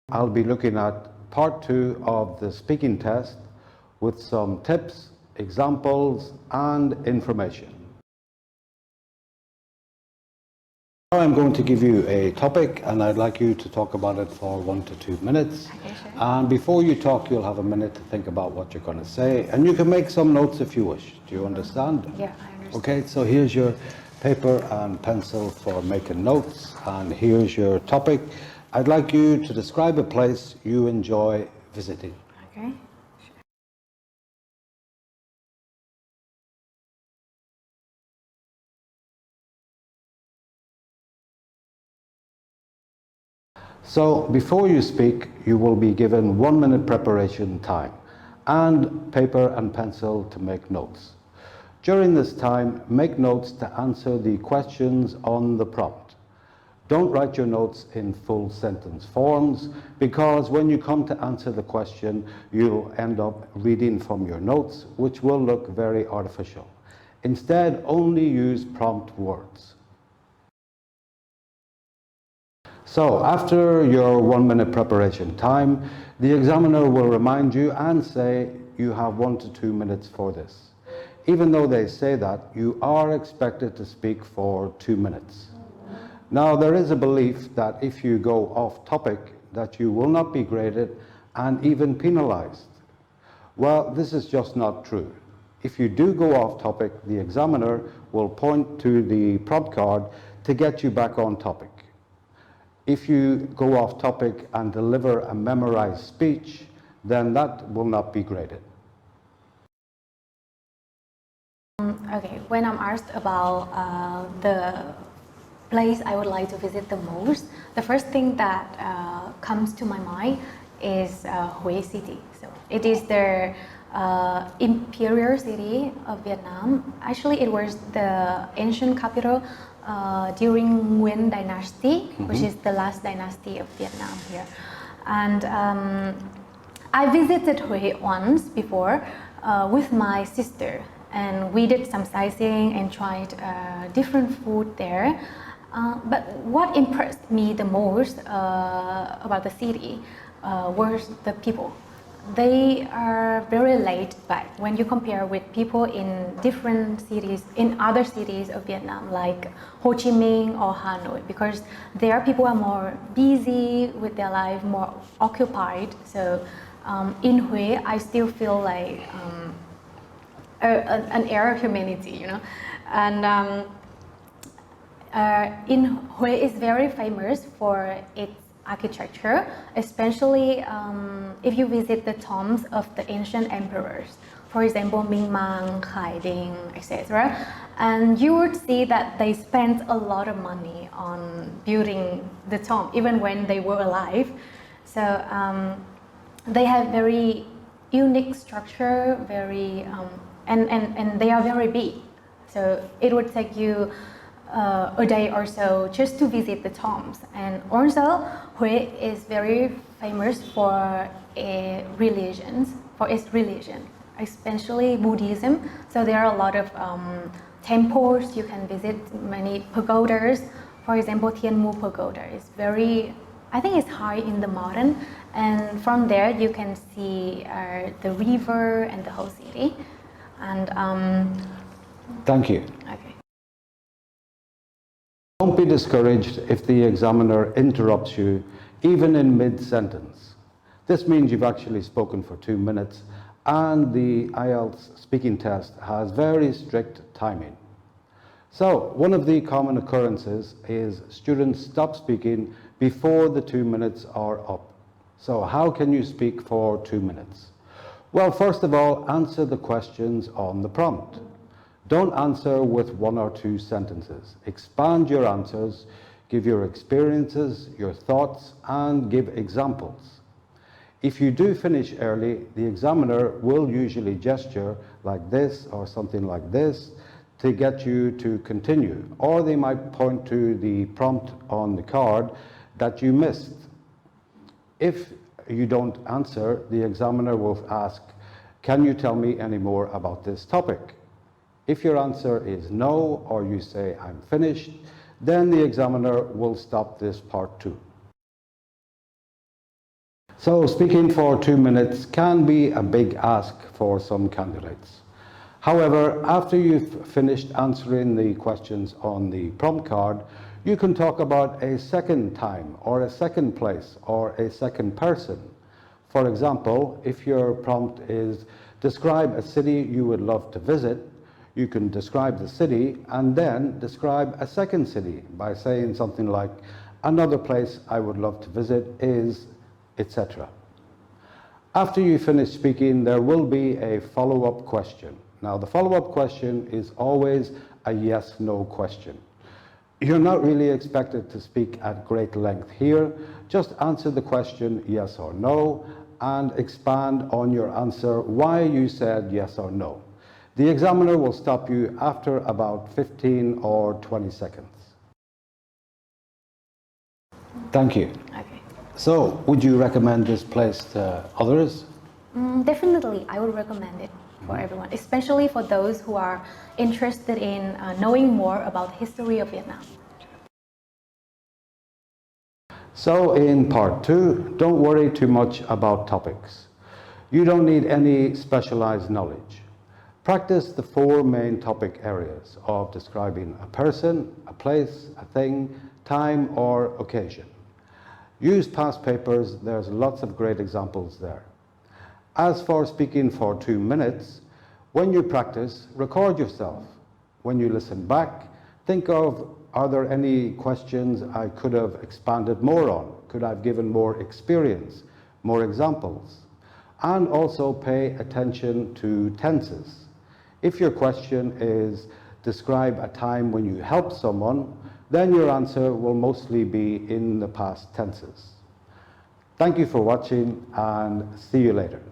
I'll be looking at part 2 of the speaking test with some tips, examples and information. Now I'm going to give you a topic and I'd like you to talk about it for 1 to 2 minutes. Okay, sure. And before you talk, you'll have a minute to think about what you're going to say, and you can make some notes if you wish. Do you understand? Yeah, I understand. Okay, so here's your paper and pencil for making notes, and here's your topic. I'd like you to describe a place you enjoy visiting. Okay. So before you speak, you will be given 1 minute preparation time and paper and pencil to make notes. During this time, make notes to answer the questions on the prompt. Don't write your notes in full sentence forms, because when you come to answer the question, you'll end up reading from your notes, which will look very artificial. Instead, only use prompt words. So after your 1 minute preparation time, the examiner will remind you and say you have 1 to 2 minutes for this. Even though they say that, you are expected to speak for 2 minutes. Now, there is a belief that if you go off topic, that you will not be graded and even penalized. Well, this is just not true. If you do go off topic, the examiner will point to the prompt card to get you back on topic. If you go off topic and deliver a memorized speech, then that will not be graded. Okay, when I'm asked about the place I would like to visit the most, the first thing that comes to my mind is Hue City. So it is the imperial city of Vietnam. Actually, it was the ancient capital during Nguyen Dynasty, which is the last dynasty of Vietnam here. And I visited Hue once before with my sister, and we did some sightseeing and tried different food there. But what impressed me the most about the city was the people. They are very laid back when you compare with people in different cities, in other cities of Vietnam, like Ho Chi Minh or Hanoi, because there people are more busy with their life, more occupied. So in Hue, I still feel like an air of humanity, you know. And in Hue is very famous for its architecture, especially if you visit the tombs of the ancient emperors, for example Minh Mang, Khai Ding, etc. And you would see that they spent a lot of money on building the tomb, even when they were alive. So they have very unique structure, very and they are very big. So it would take you a day or so just to visit the tombs. And also Hue is very famous for its religion, especially Buddhism. So there are a lot of temples you can visit, many pagodas. For example, Thiên Mu Pagoda is very, I think it's high in the mountain, and from there you can see the river and the whole city. And Thank you. okay. Don't be discouraged if the examiner interrupts you, even in mid-sentence. This means you've actually spoken for 2 minutes, and the IELTS speaking test has very strict timing. So, one of the common occurrences is students stop speaking before the 2 minutes are up. So, how can you speak for 2 minutes? Well, first of all, answer the questions on the prompt. Don't answer with 1 or 2 sentences. Expand your answers, give your experiences, your thoughts, and give examples. If you do finish early, the examiner will usually gesture like this or something like this to get you to continue, or they might point to the prompt on the card that you missed. If you don't answer, the examiner will ask, "Can you tell me any more about this topic?" If your answer is no, or you say, "I'm finished," then the examiner will stop this part 2. So speaking for 2 minutes can be a big ask for some candidates. However, after you've finished answering the questions on the prompt card, you can talk about a second time or a second place or a second person. For example, if your prompt is describe a city you would love to visit, you can describe the city and then describe a second city by saying something like, another place I would love to visit is, etc. After you finish speaking, there will be a follow-up question. Now, the follow-up question is always a yes/no question. You're not really expected to speak at great length here. Just answer the question yes or no and expand on your answer why you said yes or no. The examiner will stop you after about 15 or 20 seconds. Thank you. Okay. So, would you recommend this place to others? Definitely, I would recommend it for everyone, especially for those who are interested in knowing more about the history of Vietnam. So in part 2, don't worry too much about topics. You don't need any specialized knowledge. Practice the 4 main topic areas of describing a person, a place, a thing, time or occasion. Use past papers, there's lots of great examples there. As for speaking for 2 minutes, when you practice, record yourself. When you listen back, think of, are there any questions I could have expanded more on? Could I have given more experience, more examples? And also pay attention to tenses. If your question is, describe a time when you helped someone, then your answer will mostly be in the past tenses. Thank you for watching and see you later.